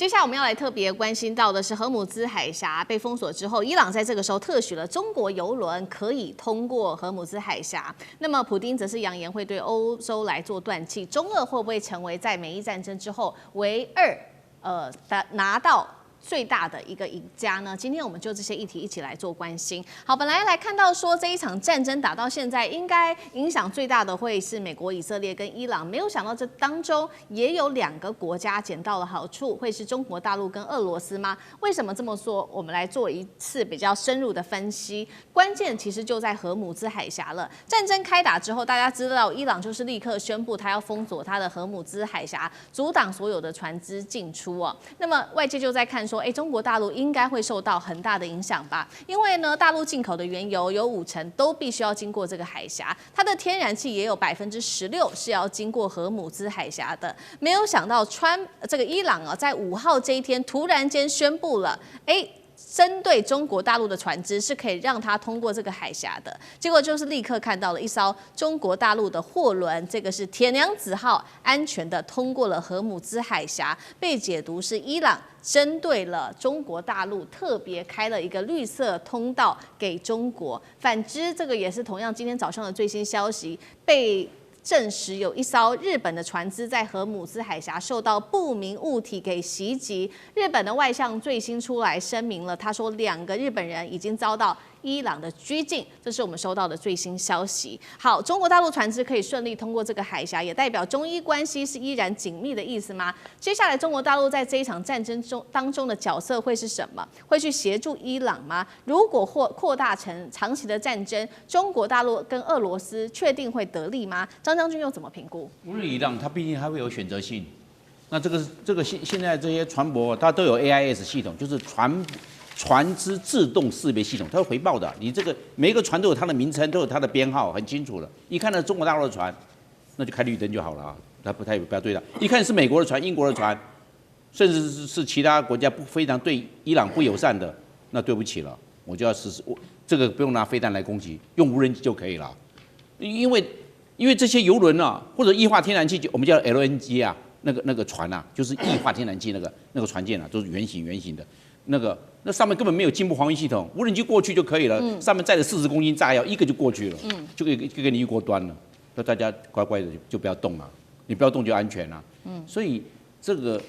接下來我們要來特別關心到的是荷姆茲海峽被封鎖之後，伊朗在這個時候特許了中國郵輪可以通過荷姆茲海峽。那麼普丁則是揚言會對歐洲來做斷氣，中俄會不會成為在美伊戰爭之後唯二拿到最大的一個贏家呢？今天我們就这些議題一起來做關心。好，本來看到說這一場戰爭打到現在，應該影響最大的會是美國、以色列跟伊朗，沒有想到這當中也有2個國家撿到了好處，會是中國大陸跟俄羅斯嗎？為什麼這麼說？我們來做一次比較深入的分析。關鍵其實就在荷姆茲海峽了。戰爭開打之後，大家知道伊朗就是立刻宣布他要封鎖他的荷姆茲海峽，阻擋所有的船隻進出哦。那麼外界就在看說，中國大陸應該會受到很大的影響吧？因為呢，大陸進口的原油有50%都必須要經過這個海峽，它的天然氣也有16%是要經過荷姆茲海峽的。沒有想到這個伊朗啊，在5號這一天突然間宣布了，針對中國大陸的船隻是可以讓它通過這個海峽的，結果就是立刻看到了一艘中國大陸的貨輪，這個是鐵娘子號，安全的通過了荷姆茲海峽，被解讀是伊朗針對了中國大陸特別開了一個綠色通道給中國。反之，這個也是同樣今天早上的最新消息，被證實有一艘日本的船隻在荷姆茲海峽受到不明物體給襲擊。日本的外相最新出來聲明了，他說2個日本人已經遭到伊朗的拘禁，這是我們收到的最新消息。好，中國大陸船隻可以順利通過這個海峽，也代表中伊關係是依然緊密的意思嗎？接下來中國大陸在這一場戰爭當中的角色會是什麼？會去協助伊朗嗎？如果擴大成長期的戰爭，中國大陸跟俄羅斯確定會得利嗎？張將軍又怎麼評估？無論伊朗，它畢竟還會有選擇性。那這個現在這些船舶，它都有 AIS 系統，就是船只自動識別系統，它會回報的。你這個每一個船都有它的名稱，都有它的編號，很清楚的。一看到中國大陸的船，那就開綠燈就好了啊，它不要對的。一看是美國的船、英國的船，甚至是其他國家非常對伊朗不友善的，那對不起了，我就要实施。這個不用拿飛彈來攻擊，用無人機就可以了。因為這些油輪啊，或者液化天然氣，我們叫 LNG 啊，那個船啊，就是液化天然氣那個船艦啊，都是圓形的。那上面根本沒有進步防禦系統，無人機過去就可以了。上面載着40公斤炸藥，一個就過去了，就給你一鍋端了。那大家乖乖的就不要動了，你不要動就安全了。所以這個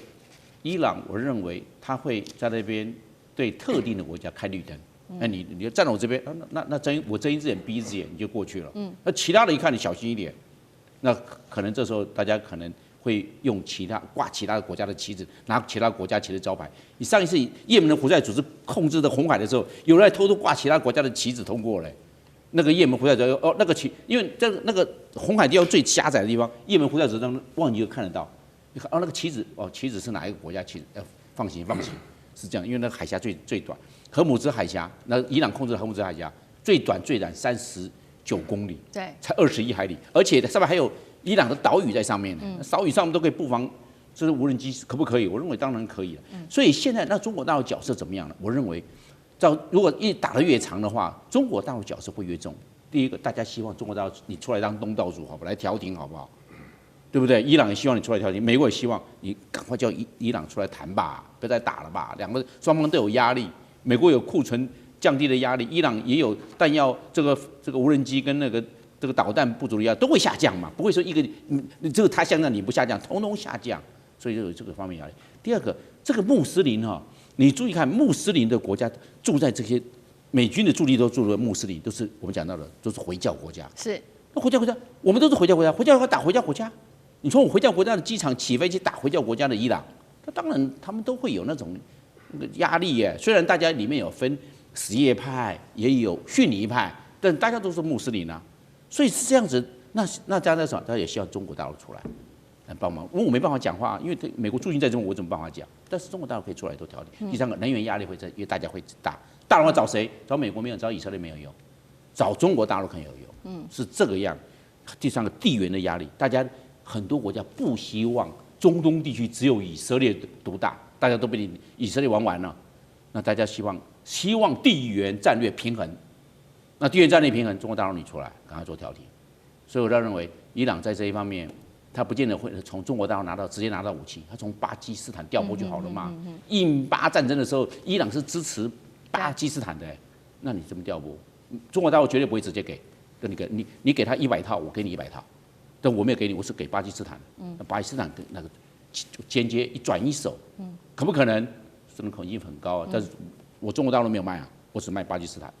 伊朗，我認為他會在那邊對特定的國家開綠燈。那你站在我這邊，那我睜一隻眼閉一隻眼，你就過去了。那其他的一看你小心一點，那可能這時候大家可能會用掛其他國家的旗子，拿其他國家旗的招牌。你上一次也門的胡塞組織控制的紅海的時候，有人偷偷掛其他國家的旗子通過嘞。那個也門胡塞組織那個旗，因為那個紅海地方最狹窄的地方，也門胡塞組織望一就看得到。你看那個旗子旗子是哪一個國家旗子？放行，是這樣，因為那個海峽最短，荷姆茲海峽，那伊朗控制的荷姆茲海峽最短39公里，对，才21海里，而且上面還有伊朗的島嶼在上面，島嶼上面都可以布防，這是無人機可不可以？我認為當然可以了。所以現在那中國大陸角色怎麼樣呢？我認為，如果打得越長的話，中國大陸角色會越重。第一個，大家希望中国大陸你出來當東道主，好不好？來調停，好不好？對不對？伊朗也希望你出來調停，美國也希望你趕快叫伊朗出來談吧，不要再打了吧。雙方都有壓力，美國有庫存降低的壓力，伊朗也有彈藥，這個無人機跟這個導彈不足的壓力都會下降嘛，不會說一個這個他下降你不下降，統統下降，所以就有這個方面壓力。第二個，這個穆斯林哈，你注意看，穆斯林的國家住在這些美軍的駐地都住的穆斯林，都是我們講到的都是回教國家。是，那回教國家，我們都是回教国家，回教國家打回教国家。你从我回教国家的機場起飞去打回教國家的伊朗，那當然他們都會有那种壓力耶。雖然大家裡面有分什葉派，也有遜尼派，但大家都是穆斯林啊，所以是這樣子。那加在上，他也希望中國大陸出來幫忙。我沒辦法講話，因為美國駐軍在中國，我怎麼辦法講？但是中國大陸可以出來做調解。第三個，能源壓力會因為大家會大，大的話找誰？找美國沒有，找以色列沒有用，找中國大陸很有用。是這個樣。第三個，地緣的壓力，大家。很多國家不希望中東地區只有以色列獨大，大家都被以色列玩完了。那大家希望地緣戰略平衡。那地緣戰略平衡，中國大陸你出來，趕快做調停。所以我認為，伊朗在這一方面，他不見得會從中國大陸直接拿到武器，他從巴基斯坦調撥就好了嘛。印巴戰爭的時候，伊朗是支持巴基斯坦的，那你這麼調撥，中國大陸絕對不會直接給，你給他100套，我給你100套，但我沒有給你，我是給巴基斯坦，那巴基斯坦跟那個間接一轉一手，可不可能？這種可能性很高啊，但是我中國大陸沒有賣啊，我只賣巴基斯坦，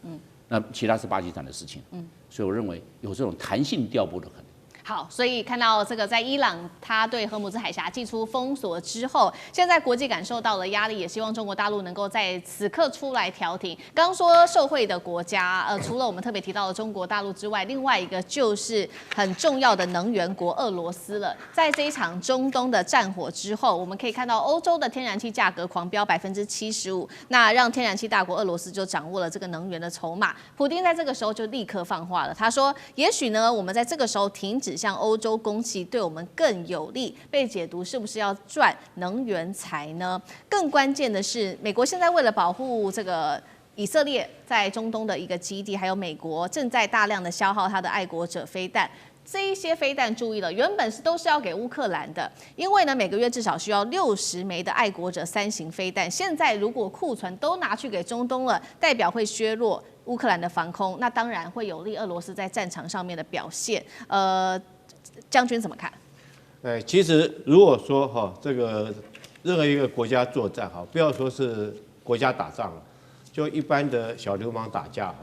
那其他是巴基斯坦的事情，所以我認為有這種彈性調撥的可能。好，所以看到這個，在伊朗他對荷姆茲海峽祭出封鎖之後，現在國際感受到了壓力，也希望中國大陸能夠在此刻出來調停。剛剛說受惠的國家，除了我們特別提到的中國大陸之外，另外一個就是很重要的能源國俄羅斯了。在這一場中東的戰火之後，我們可以看到歐洲的天然氣價格狂飆75%，那讓天然气大國俄羅斯就掌握了這個能源的籌碼。普丁在這個時候就立刻放話了，他說：“也許呢，我們在這個時候停止向歐洲供氣，對我們更有利。被解讀是不是要賺能源財呢？更關鍵的是，美國現在為了保護這個以色列在中東的一個基地，還有美國正在大量的消耗它的愛國者飛彈。這一些飛彈注意了，原本都是要給烏克蘭的，因為呢每個月至少需要60枚的愛國者3型飛彈。現在如果庫存都拿去給中東了，代表會削弱烏克蘭的防空，那當然會有利俄羅斯在戰場上面的表現。將軍怎麼看？其實如果說這個任何一個國家作戰不要說是國家打仗了，就一般的小流氓打架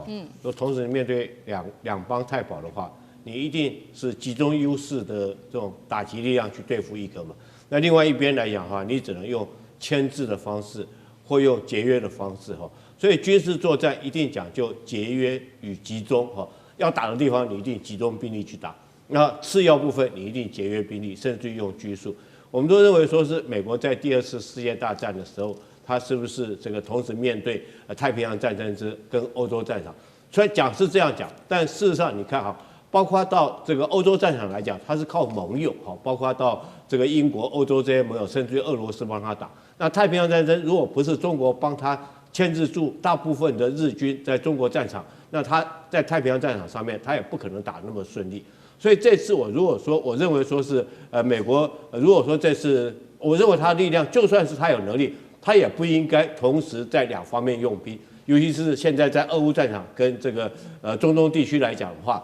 都同时面對两邦太保的話，你一定是集中優勢的這種打擊力量去對付一個嘛。那另外一邊來講的話，你只能用牽制的方式或用節約的方式所以軍事作戰一定講究節約與集中要打的地方你一定集中兵力去打。那次要部分你一定節約兵力，甚至於用拘束。我們都認為說是美國在第2次世界大戰的時候，它是不是這個同時面對太平洋戰爭跟歐洲戰場？雖然講是這樣講，但事實上你看包括到這個歐洲戰場來講，它是靠盟友包括到這個英國、歐洲這些盟友，甚至於俄羅斯幫他打。那太平洋戰爭如果不是中國幫他牽制住大部分的日軍在中國戰場，那他在太平洋戰場上面他也不可能打那麼順利。所以這次我認為說是美國如果說這次我認為他的力量就算是他有能力，他也不應該同時在2方面用兵，尤其是現在在俄烏戰場跟這個中東地區來講的話，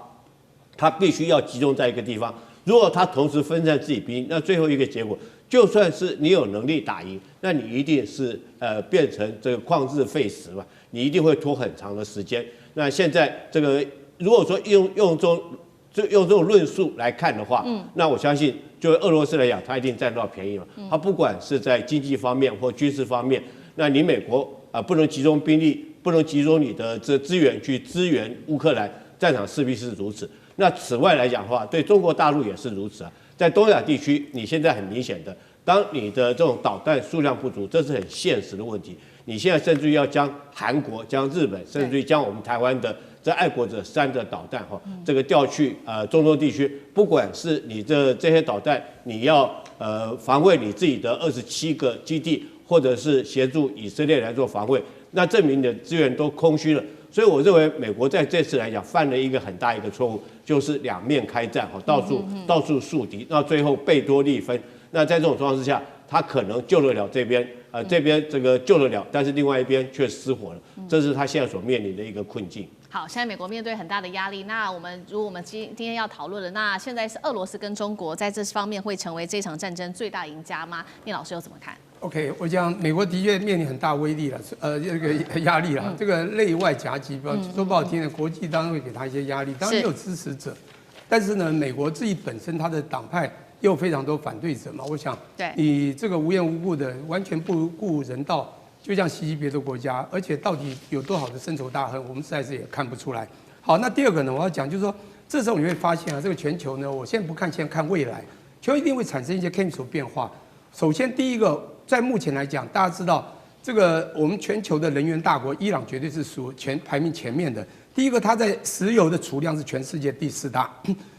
他必須要集中在一個地方。如果他同時分散自己兵，那最後一個結果，就算是你有能力打贏，那你一定是變成這個曠日費時嘛，你一定會拖很長的時間。那現在這個如果說用这種論述來看的話，那我相信，就俄羅斯來講，他一定佔到便宜嘛。他不管是在經濟方面或軍事方面，那你美國不能集中兵力，不能集中你的這資源去支援烏克蘭，戰場勢必是如此。那此外來講的話，對中國大陸也是如此在東亞地區，你現在很明顯的，當你的這種導彈數量不足，這是很現實的問題。你現在甚至於要將韓國、將日本，甚至於將我們台灣的這愛國者3的導彈這個調去中東地區，不管是你這些導彈，你要防衛你自己的27個基地，或者是協助以色列來做防衛，那證明你的資源都空虛了。所以我認為美國在這次來講犯了一個很大一個錯誤，就是兩面開戰到處樹敵，到最後貝多利分。那在這種狀況之下，他可能救得了這邊，這邊這個救得了，但是另外一邊卻失火了，這是他現在所面臨的一個困境。好，現在美國面對很大的壓力。那如果我們今天要討論的，那現在是俄羅斯跟中國在這方面會成為這場戰爭最大贏家嗎？聶老師又怎麼看 ？OK， 我講美國的確面臨很大威力了，這個壓力了，這個內外夾擊，說不好聽的，國際當然會給他一些壓力，當然也有支持者，但是呢，美國自己本身他的黨派也有非常多反對者嘛。我想，你這個無缘無故的完全不顧人道。就像襲擊別的國家，而且到底有多少的深仇大恨，我們實在是也看不出來。好，那第二個呢，我要講就是說，這時候你會發現这個全球呢，我現在不看現在，看未來，全球一定會產生一些 chemical 變化。首先，第一個，在目前來講，大家知道，這個我們全球的能源大國伊朗絕對是排名前面的。第一個，它在石油的儲量是全世界第4大，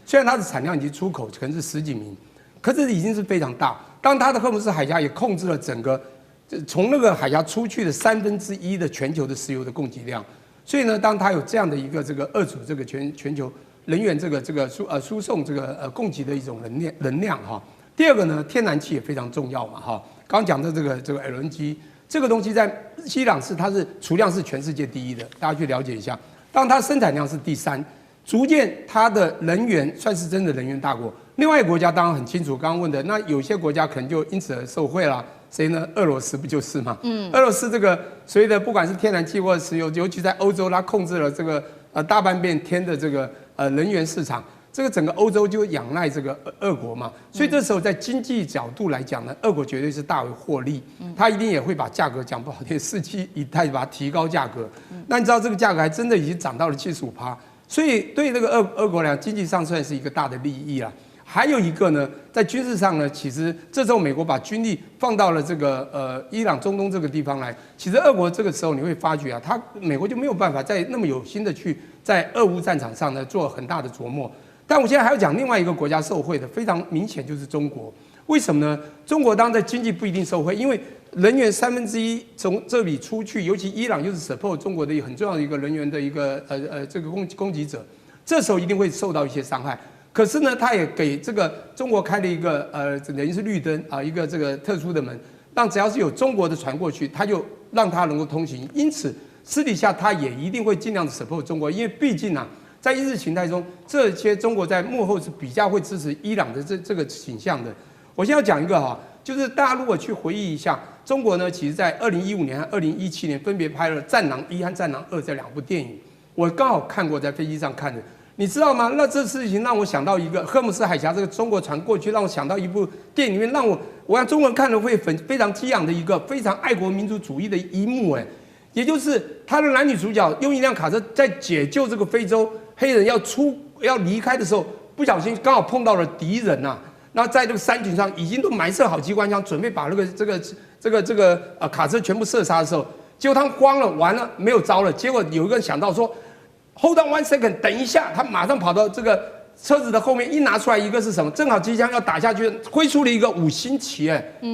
雖然它的產量以及出口可能是10幾名，可是已經是非常大。當它的荷姆斯海峽也控制了整個。從那個海峽出去的1/3的全球的石油的供給量，所以呢，當它有這樣的一個這個2組這個全球能源這個輸送這個供給的一種能量哈。第二個呢，天然氣也非常重要嘛哈。剛講的這個 LNG 這個東西在伊朗它是儲量是全世界第一的，大家去了解一下。當它生產量是第3，逐漸它的能源算是真的能源大國。另外一個國家當然很清楚，剛剛問的那有些國家可能就因此而受惠啦。誰呢？俄羅斯不就是嗎？俄羅斯這個所謂的不管是天然氣或者石油，尤其在歐洲，它控制了這個大半邊天的這個能源市場。這個整個歐洲就仰賴這個俄國嘛，所以這時候在經濟角度來講呢，俄國絕對是大為獲利，他一定也會把價格講不好聽，伺機以待把它提高價格。那你知道這個價格還真的已經漲到了75%，所以對這個俄國來講，經濟上算是一個大的利益啦。還有一個呢，在軍事上呢，其實這時候美國把軍力放到了這個伊朗中東這個地方來，其實俄國這個時候你會發覺啊，美國就沒有辦法再那麼有心的去在俄烏戰場上呢做很大的琢磨。但我現在還要講另外一個國家受惠的，非常明顯就是中國。為什麼呢？中國當然在經濟不一定受惠，因為能源1/3從這裡出去，尤其伊朗又是 support 中國的一個很重要的一個能源的一個這個供給者，這時候一定會受到一些傷害。可是呢，他也給這個中國開了一個等於是綠燈啊，一個這個特殊的門，讓只要是有中國的船過去，他就讓他能夠通行。因此私底下他也一定會盡量的 support 中國，因為畢竟啊，在意識形態中，這些中國在幕後是比較會支持伊朗的這個傾向的。我現在要講一個哈，就是大家如果去回憶一下，中國呢，其實在2015年和2017年分別拍了《戰狼1》和《戰狼2》這2部電影，我剛好看過，在飛機上看的。你知道嗎？那這事情讓我想到一個荷姆斯海峽這個中國船過去，讓我想到一部電影裡面，讓我讓中國人看了會非常激昂的一個非常愛國民族主義的一幕，也就是他的男女主角用一輛卡車在解救這個非洲黑人要離開的時候，不小心剛好碰到了敵人吶，那在這個山群上已經都埋設好機關槍，準備把這個卡車全部射殺的時候，結果他們慌了，完了沒有招了，結果有一個人想到說，Hold on 1 second， 等一下，他馬上跑到這個車子的後面，一拿出來一個是什麼？正好機槍要打下去，揮出了一個5星旗，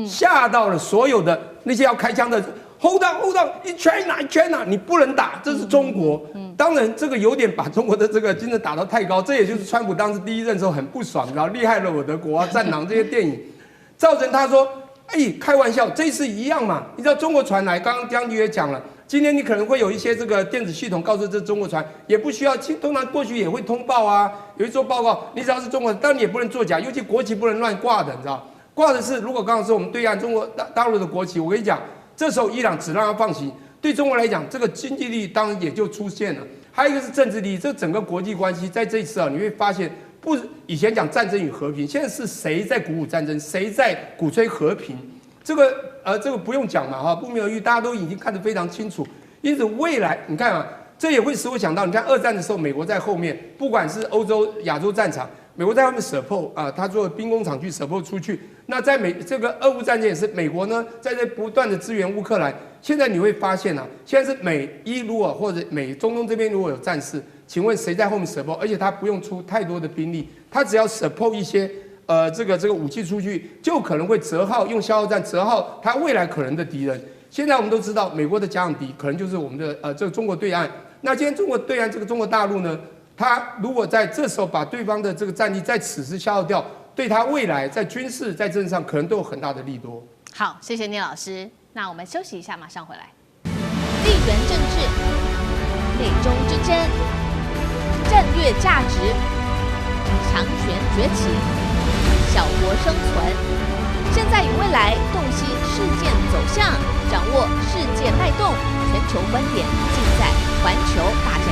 嚇到了所有的那些要開槍的。Hold on， China， 你不能打，這是中國。當然，這個有點把中國的這個精神打到太高，這也就是川普當時第一任時候很不爽，然後厲害了我的國啊，戰狼這些電影，造成他說，開玩笑，這次一樣嘛。你知道中國船來，剛剛將軍也講了。今天你可能會有一些這個電子系統告訴這中國船，也不需要，通常過去也會通報啊，也會做報告。你只要是中國人，當然你也不能作假，尤其國旗不能亂掛的，你知道？掛的是如果剛好是我們對岸中國大陸的國旗，我跟你講，這時候伊朗只讓他放行，對中國來講，這個經濟利益當然也就出現了。還有一個是政治利益，這整個國際關係在這一次啊，你會發現，不以前講戰爭與和平，現在是誰在鼓舞戰爭，誰在鼓吹和平？這個不用講嘛哈，不言而喻，大家都已經看得非常清楚。因此未來你看啊，這也會使我想到，你看二戰的時候，美國在後面，不管是歐洲、亞洲戰場，美國在後面 support 啊，他做兵工廠去 support 出去。那在這個俄烏戰爭也是，美國呢在這不斷的支援烏克蘭。現在你會發現啊，現在是美伊如果或者美中東這邊如果有戰事，請問誰在後面 support？ 而且他不用出太多的兵力，他只要 support 一些。這個武器出去，就可能會折耗，用消耗戰折耗他未來可能的敵人。現在我們都知道，美國的假想敵可能就是我們的這個中國對岸。那今天中國對岸這個中國大陸呢，他如果在這時候把對方的這個戰力在此時消耗掉，對他未來在軍事在政治上可能都有很大的利多。好，謝謝聶老師。那我們休息一下，馬上回來。地緣政治、美中之爭、戰略價值、強權崛起。小國生存，現在與未來，洞悉事件走向，掌握世界脈動，全球觀點，盡在環球大戰。